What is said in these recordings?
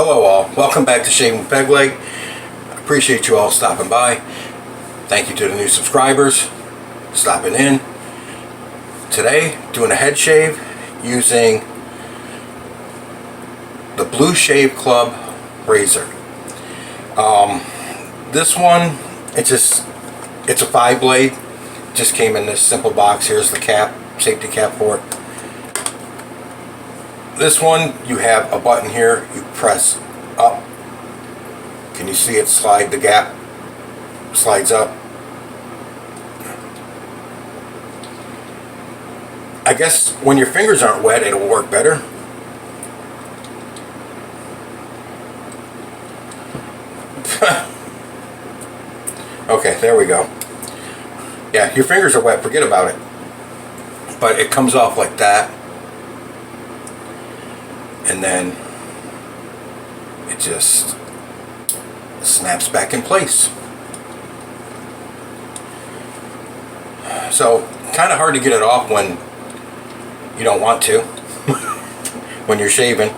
Hello all, welcome back to Shaving with Peg Leg. I appreciate you all stopping by. Thank you to the new subscribers stopping in. Today, doing a head shave using the Blue Shave Club razor. This one, it's a 5-blade. Just came in this simple box. Here's the cap, safety cap for it. This one, you have a button here, you press up. Can you see it slide? The gap slides up. I guess when your fingers aren't wet, it'll work better. Okay, there we go. Yeah, your fingers are wet, forget about it. But it comes off like that. And then it just snaps back in place. So kind of hard to get it off when you don't want to when you're shaving.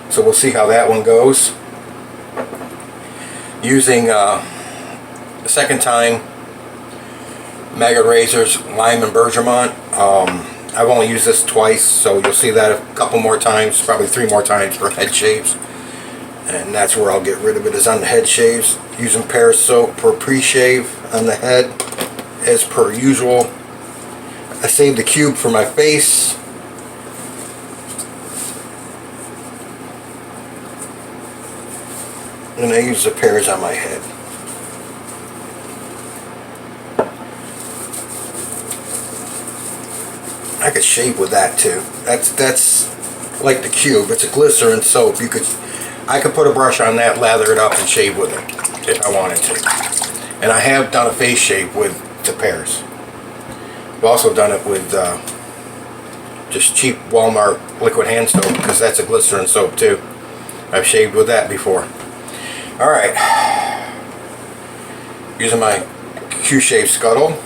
So we'll see how that one goes. Using the second time Maggot Razors Lime and Bergamot. I've only used this twice, so you'll see that a couple more times, probably 3 more times for head shaves. And that's where I'll get rid of it, is on the head shaves. Using Pear soap for pre-shave on the head, as per usual. I saved the cube for my face. And I use the Pears on my head. I could shave with that too. That's like the cube. It's a glycerin soap. I could put a brush on that, lather it up, and shave with it if I wanted to. And I have done a face shave with the Pears. I've also done it with just cheap Walmart liquid hand soap, because that's a glycerin soap too. I've shaved with that before. All right. Using my Q-Shave Scuttle,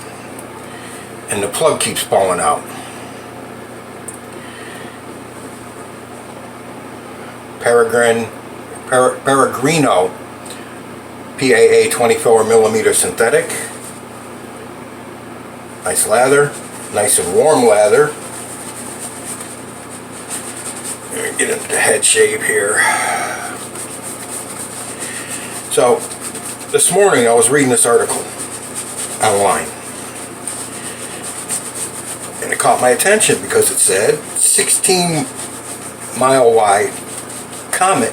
and the plug keeps falling out. Peregrino PAA 24mm synthetic. Nice lather, nice and warm lather. Get into the head shave here. So this morning I was reading this article online, and it caught my attention because it said 16-mile wide comet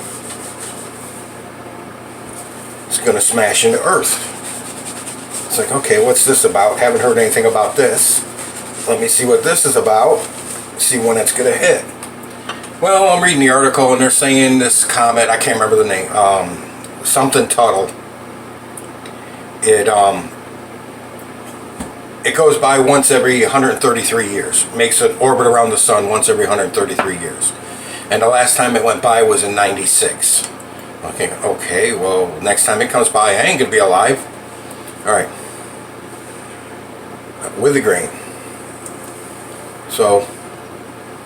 is going to smash into Earth. It's like, okay, what's this about? Haven't heard anything about this. Let me see what this is about. See when it's going to hit. Well, I'm reading the article and they're saying this comet, I can't remember the name, something Tuttle. It goes by once every 133 years. Makes an orbit around the sun once every 133 years. And the last time it went by was in 96. Okay, well, next time it comes by, I ain't gonna be alive. Alright. With the grain. So,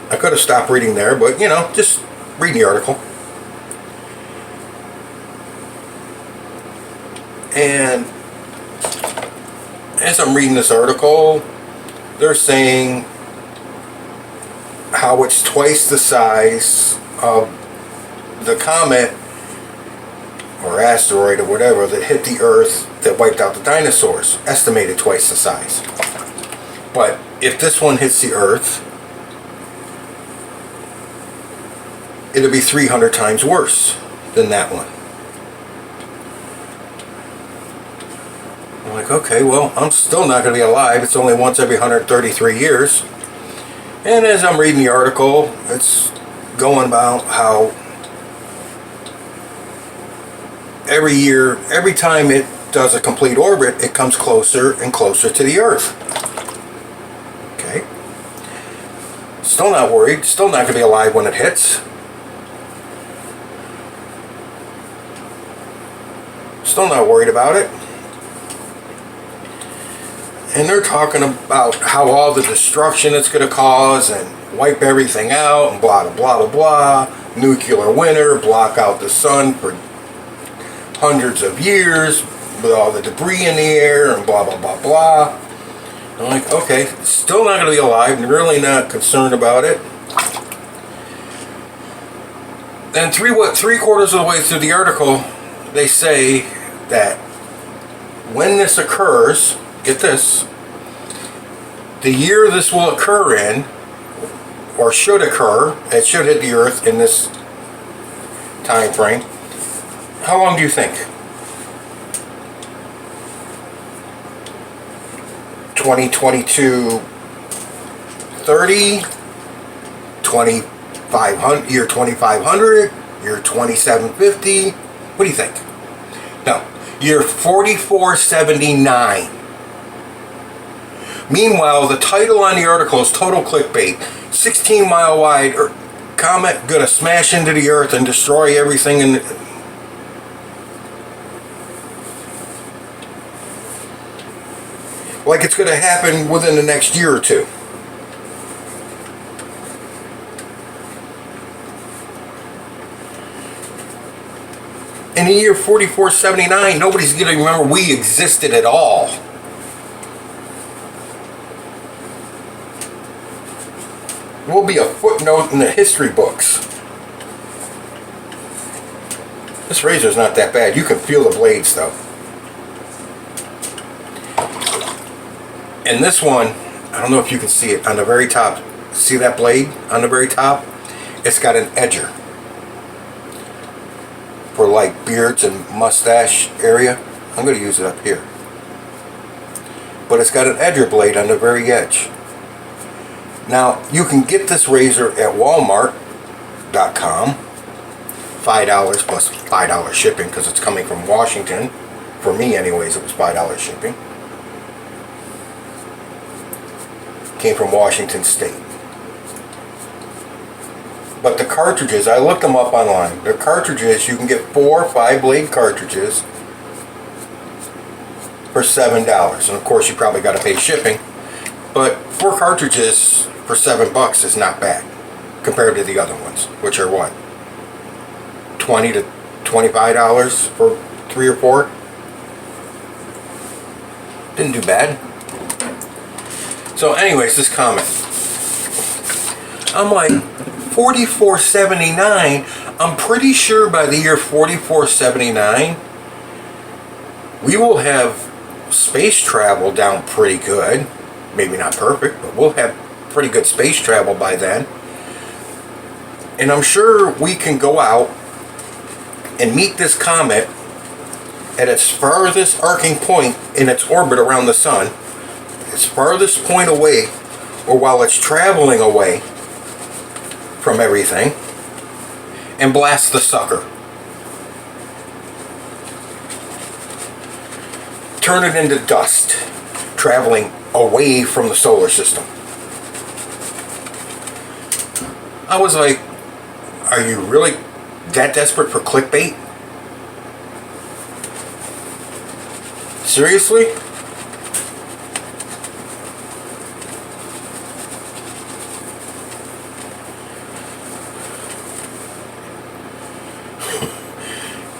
I could have stopped reading there, but, you know, just read the article. And as I'm reading this article, they're saying how it's twice the size of the comet or asteroid or whatever that hit the Earth that wiped out the dinosaurs. Estimated twice the size. But if this one hits the Earth, it'll be 300 times worse than that one. I'm like, okay, well, I'm still not going to be alive. It's only once every 133 years. And as I'm reading the article, it's going about how every year, every time it does a complete orbit, it comes closer and closer to the Earth. Okay. Still not worried. Still not going to be alive when it hits. Still not worried about it. And they're talking about how all the destruction it's going to cause and wipe everything out and blah, blah, blah, blah. Nuclear winter, block out the sun for hundreds of years with all the debris in the air and blah, blah, blah, blah. I'm like, okay, still not going to be alive, and really not concerned about it. And three-quarters of the way through the article, they say that when this occurs, get this, the year this will occur in, or should occur, it should hit the Earth in this time frame. How long do you think? 2022, 30, 2500, year 2500, year 2750. What do you think? No, year 4479. Meanwhile, the title on the article is total clickbait. 16-mile wide comet gonna smash into the Earth and destroy everything in like it's gonna happen within the next year or two. In the year 4479, nobody's gonna remember we existed at all. Will be a footnote in the history books. This razor's not that bad. You can feel the blades though. And this one, I don't know if you can see it on the very top. See that blade on the very top? It's got an edger for like beards and mustache area. I'm going to use it up here. But it's got an edger blade on the very edge. Now, you can get this razor at Walmart.com. $5 plus $5 shipping because it's coming from Washington. For me anyways, it was $5 shipping. Came from Washington State. But the cartridges, I looked them up online. The cartridges, you can get 4 5-blade cartridges for $7. And of course, you probably got to pay shipping. But 4 cartridges for $7 is not bad compared to the other ones, which are what? $20 to $25 for 3 or 4? Didn't do bad. So anyways, this comment. I'm like, 4479, I'm pretty sure by the year 4479, we will have space travel down pretty good. Maybe not perfect, but we'll have pretty good space travel by then. And I'm sure we can go out and meet this comet at its farthest arcing point in its orbit around the sun, its farthest point away, or while it's traveling away from everything, and blast the sucker. Turn it into dust, traveling away from the solar system. I was like, are you really that desperate for clickbait? Seriously?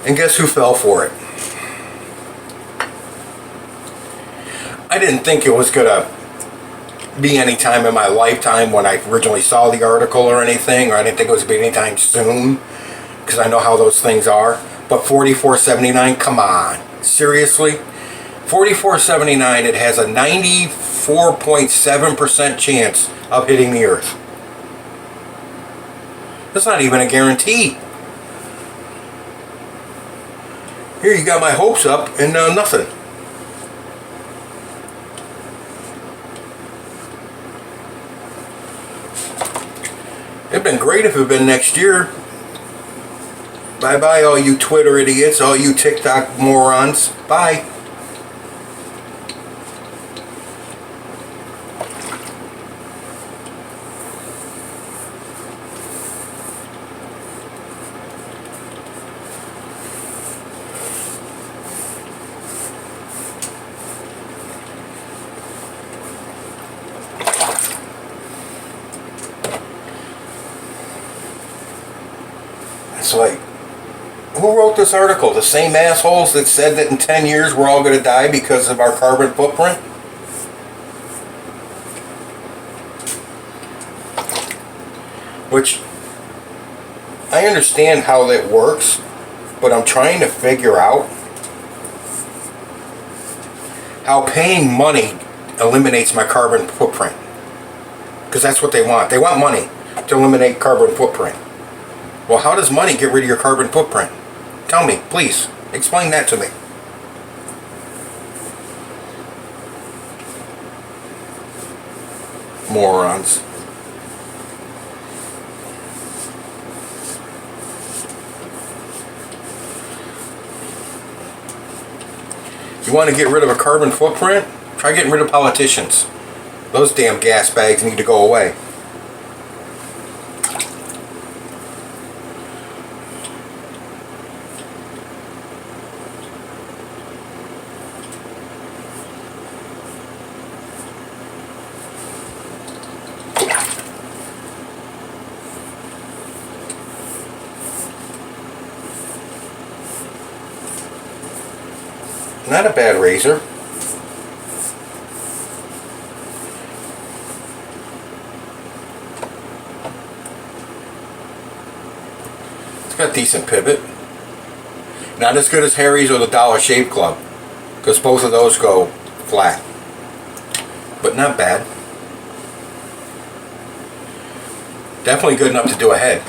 And guess who fell for it? I didn't think it was gonna be any time in my lifetime when I originally saw the article or anything, or I didn't think it was gonna be anytime soon, because I know how those things are. But 4479, come on, seriously? 4479, it has a 94.7% chance of hitting the Earth. That's not even a guarantee. Here you got my hopes up and nothing. It'd been great if it had been next year. Bye bye all you Twitter idiots, all you TikTok morons. Bye. like, who wrote this article? The same assholes that said that in 10 years we're all going to die because of our carbon footprint? Which, I understand how that works, but I'm trying to figure out how paying money eliminates my carbon footprint. Because that's what they want. They want money to eliminate carbon footprint. Well, how does money get rid of your carbon footprint? Tell me, please. Explain that to me. Morons. You want to get rid of a carbon footprint? Try getting rid of politicians. Those damn gas bags need to go away. Not a bad razor. It's got a decent pivot. Not as good as Harry's or the Dollar Shave Club, because both of those go flat. But not bad. Definitely good enough to do a head.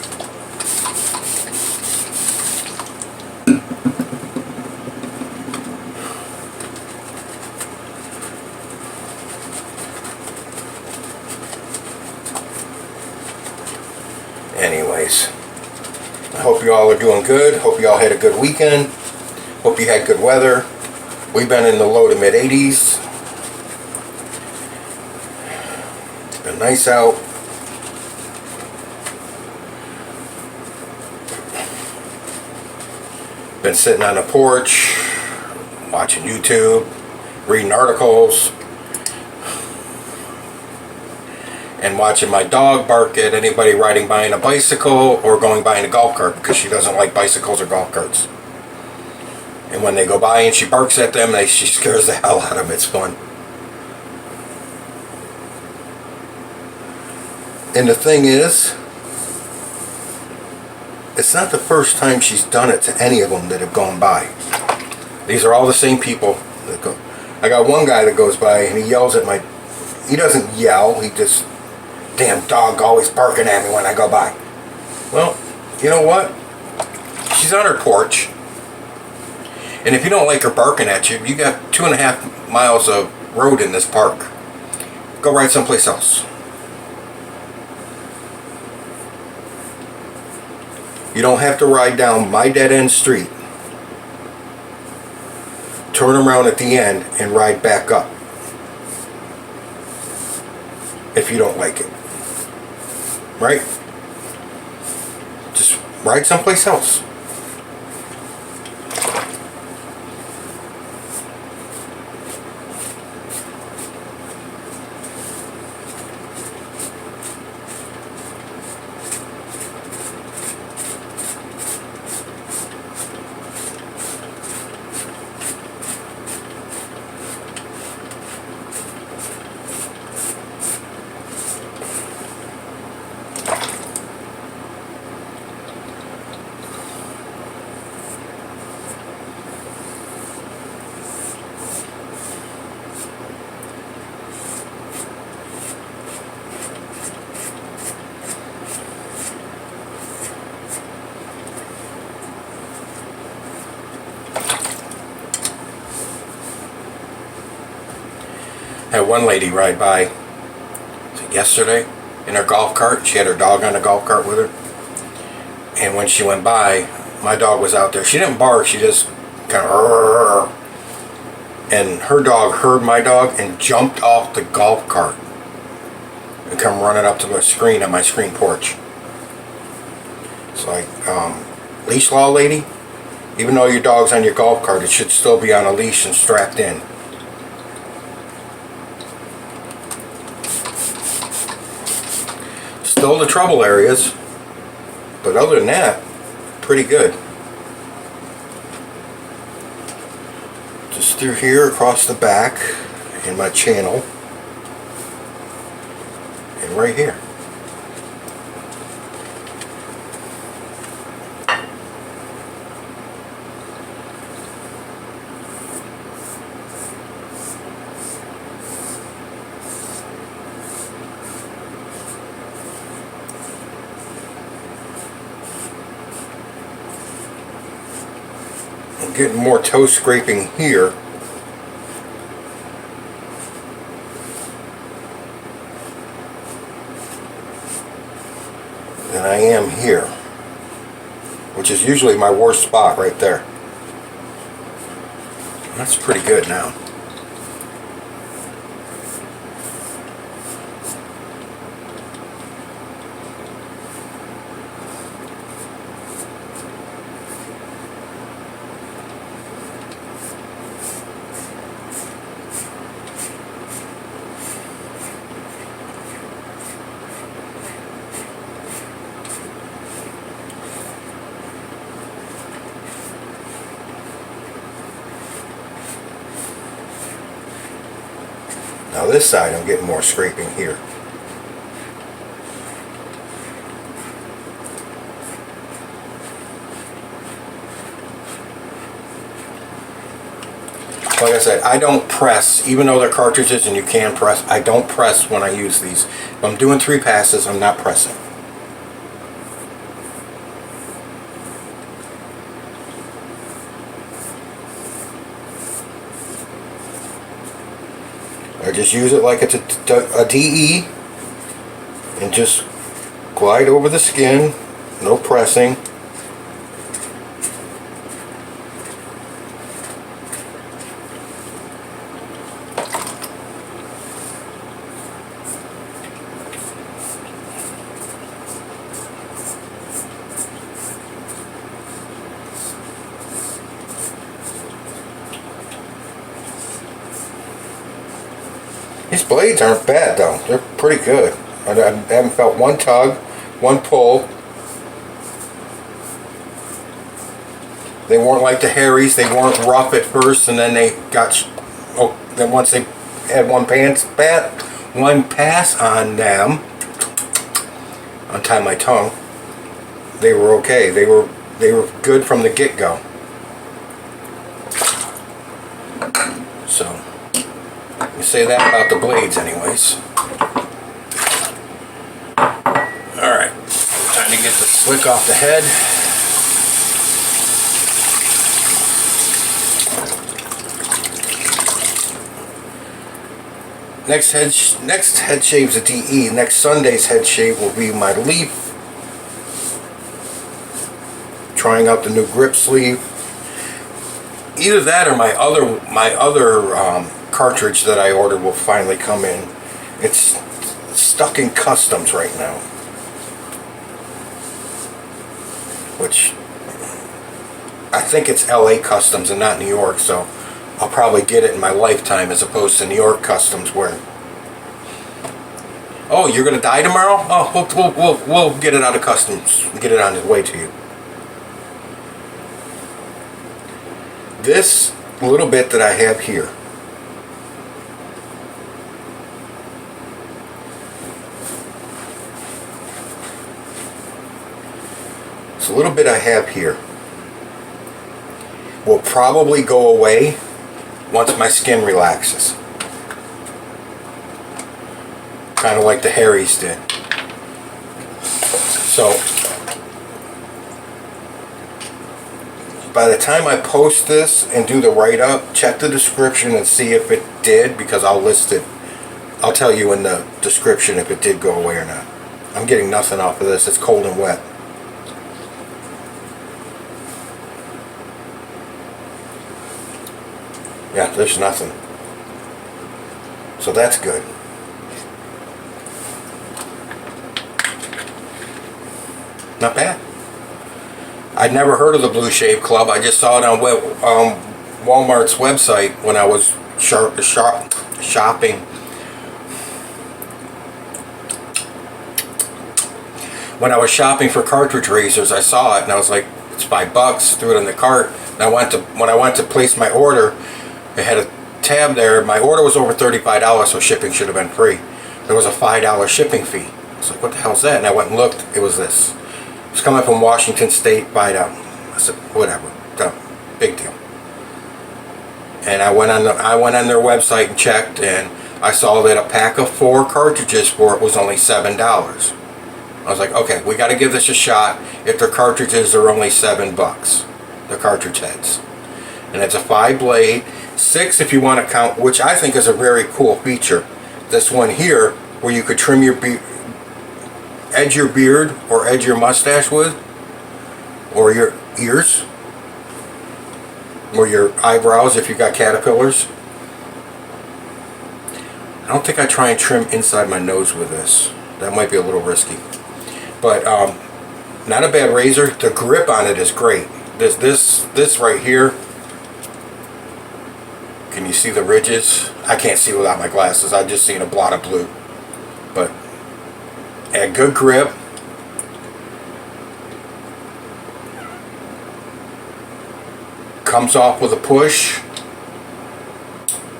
Anyways, I hope you all are doing good. Hope you all had a good weekend. Hope you had good weather. We've been in the low to mid 80s. It's been nice out. Been sitting on the porch, watching YouTube, reading articles, and watching my dog bark at anybody riding by in a bicycle or going by in a golf cart, because she doesn't like bicycles or golf carts. And when they go by and she barks at them, she scares the hell out of them. It's fun. And the thing is, it's not the first time she's done it to any of them that have gone by. These are all the same people that go. I got one guy that goes by and he yells at my... He doesn't yell, he just... Damn dog always barking at me when I go by. Well, you know what? She's on her porch. And if you don't like her barking at you, you got 2.5 miles of road in this park. Go ride someplace else. You don't have to ride down my dead-end street, turn around at the end, and ride back up if you don't like it. Right? Just ride someplace else. Had one lady ride by yesterday in her golf cart. She had her dog on a golf cart with her. And when she went by, my dog was out there. She didn't bark, she just kind of... And her dog heard my dog and jumped off the golf cart and come running up to the screen on my screen porch. It's like, leash law lady, even though your dog's on your golf cart, it should still be on a leash and strapped in. Still the trouble areas, but other than that, pretty good. Just through here across the back in my channel and right here. I'm getting more toe scraping here than I am here, which is usually my worst spot right there. That's pretty good now. Now this side I'm getting more scraping here. Like I said, I don't press, even though they're cartridges and you can press, I don't press when I use these. If I'm doing 3 passes, I'm not pressing. I just use it like it's a DE and just glide over the skin, no pressing. These blades aren't bad though, they're pretty good. I haven't felt one tug, one pull. They weren't like the Harrys, they weren't rough at first and then they got, then once they had one pass on them, untie my tongue, they were okay. They were good from the get-go. So you say that about the blades anyways. Alright, time to get the slick off the head. Next head shave's a DE. Next Sunday's head shave will be my leaf. Trying out the new grip sleeve. Either that or my other cartridge that I ordered will finally come in. It's stuck in customs right now, which I think it's LA customs and not New York, so I'll probably get it in my lifetime as opposed to New York customs where, oh, you're gonna die tomorrow? Oh, we'll get it out of customs, get it on its way to you. This little bit that I have here, this little bit I have here will probably go away once my skin relaxes. Kind of like the Harrys did. So by the time I post this and do the write-up, check the description and see if it did, because I'll list it. I'll tell you in the description if it did go away or not. I'm getting nothing off of this. It's cold and wet. Yeah, there's nothing. So that's good. Not bad. I'd never heard of the Blue Shave Club. I just saw it on Walmart's website when I was shopping. When I was shopping for cartridge razors, I saw it and I was like, It's $5. Threw it in the cart. And when I went to place my order, it had a tab there. My order was over $35, so shipping should have been free. There was a $5 shipping fee. I was like, what the hell is that? And I went and looked. It was this. It's coming from Washington State, $5. I said, whatever, big deal. And I went on their website and checked, and I saw that a pack of 4 cartridges for it was only $7. I was like, okay, we got to give this a shot. If they're cartridges, they're only $7. The cartridge heads, and it's a 5-blade, 6 if you want to count, which I think is a very cool feature. This one here, where you could trim your edge your beard or edge your mustache with, or your ears, or your eyebrows if you got caterpillars. I don't think I try and trim inside my nose with this. That might be a little risky, but not a bad razor. The grip on it is great. This right here, can you see the ridges? I can't see without my glasses. I just seen a blot of blue, but a good grip. Comes off with a push,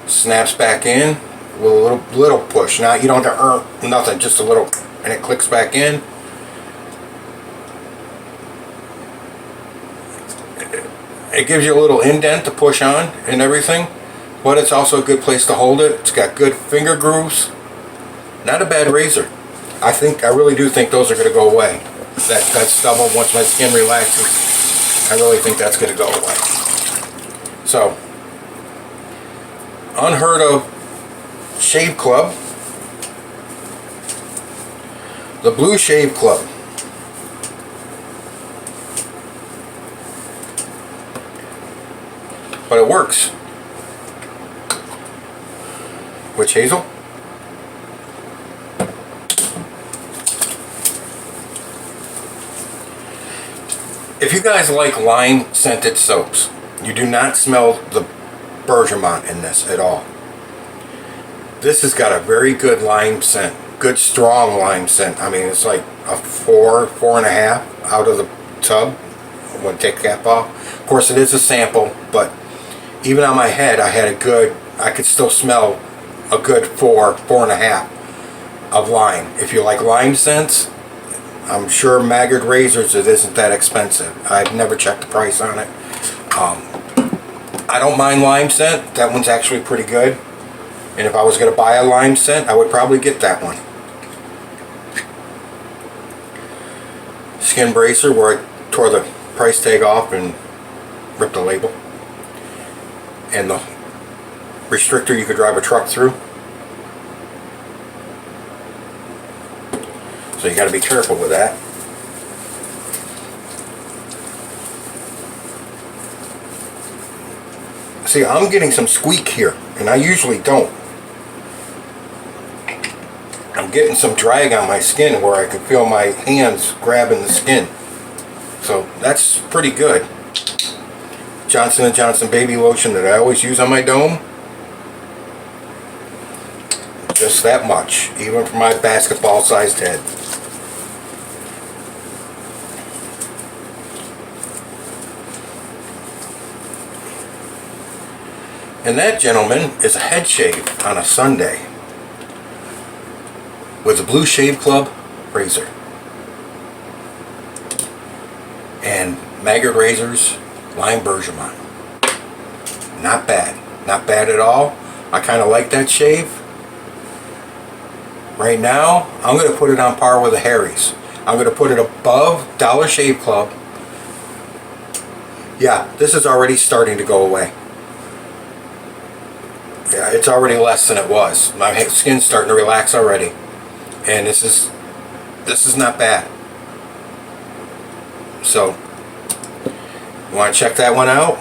snaps back in with a little push. Now you don't have to earn nothing, just a little, and it clicks back in. It gives you a little indent to push on and everything, but it's also a good place to hold it. It's got good finger grooves. Not a bad razor. I really do think those are going to go away. That stubble, once my skin relaxes, I really think that's going to go away. So, unheard of shave club. The Blue Shave Club. But it works. Witch hazel. If you guys like lime scented soaps, you do not smell the bergamot in this at all. This has got a very good lime scent, good strong lime scent. I mean, it's like a 4.5 out of the tub when take the cap off. Of course, it is a sample, but even on my head, I could still smell a good 4.5 of lime. If you like lime scents, I'm sure Maggard Razors, it isn't that expensive. I've never checked the price on it. I don't mind lime scent. That one's actually pretty good. And if I was going to buy a lime scent, I would probably get that one. Skin bracer, where I tore the price tag off and ripped the label. And the restrictor you could drive a truck through. So you got to be careful with that. See, I'm getting some squeak here, and I usually don't. I'm getting some drag on my skin where I can feel my hands grabbing the skin. So that's pretty good. Johnson & Johnson baby lotion that I always use on my dome. Just that much, even for my basketball sized head. And that, gentlemen, is a head shave on a Sunday with the Blue Shave Club razor. And Maggard Razors, lime bergamot. Not bad. Not bad at all. I kind of like that shave. Right now, I'm going to put it on par with the Harry's. I'm going to put it above Dollar Shave Club. Yeah, this is already starting to go away. Yeah, it's already less than it was. My skin's starting to relax already. And this is not bad. So, you want to check that one out?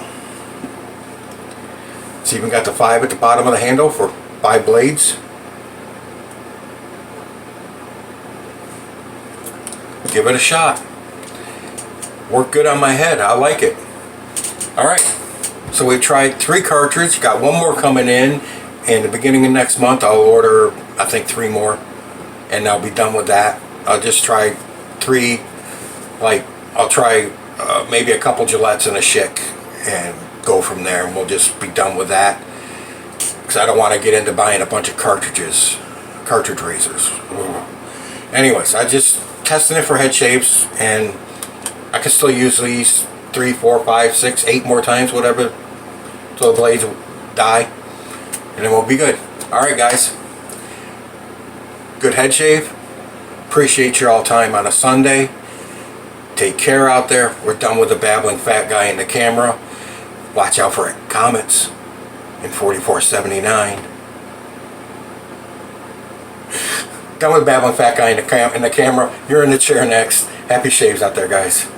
It's even got the 5 at the bottom of the handle for 5 blades. Give it a shot. Worked good on my head. I like it. Alright. So we tried 3 cartridges. Got 1 more coming in. And the beginning of next month I'll order, I think, 3 more. And I'll be done with that. I'll just try 3. Like, I'll try maybe a couple Gillettes and a Schick, and go from there, and we'll just be done with that. Because I don't want to get into buying a bunch of cartridge razors. Anyways, I just testing it for head shaves, and I can still use these 3, 4, 5, 6, 8 more times, whatever, till the blades die, and then we'll be good. Alright guys, good head shave. Appreciate your all time on a Sunday. Take care out there. We're done with the babbling fat guy in the camera. Watch out for comments in 4479. Done with the babbling fat guy in the camera. You're in the chair next. Happy shaves out there, guys.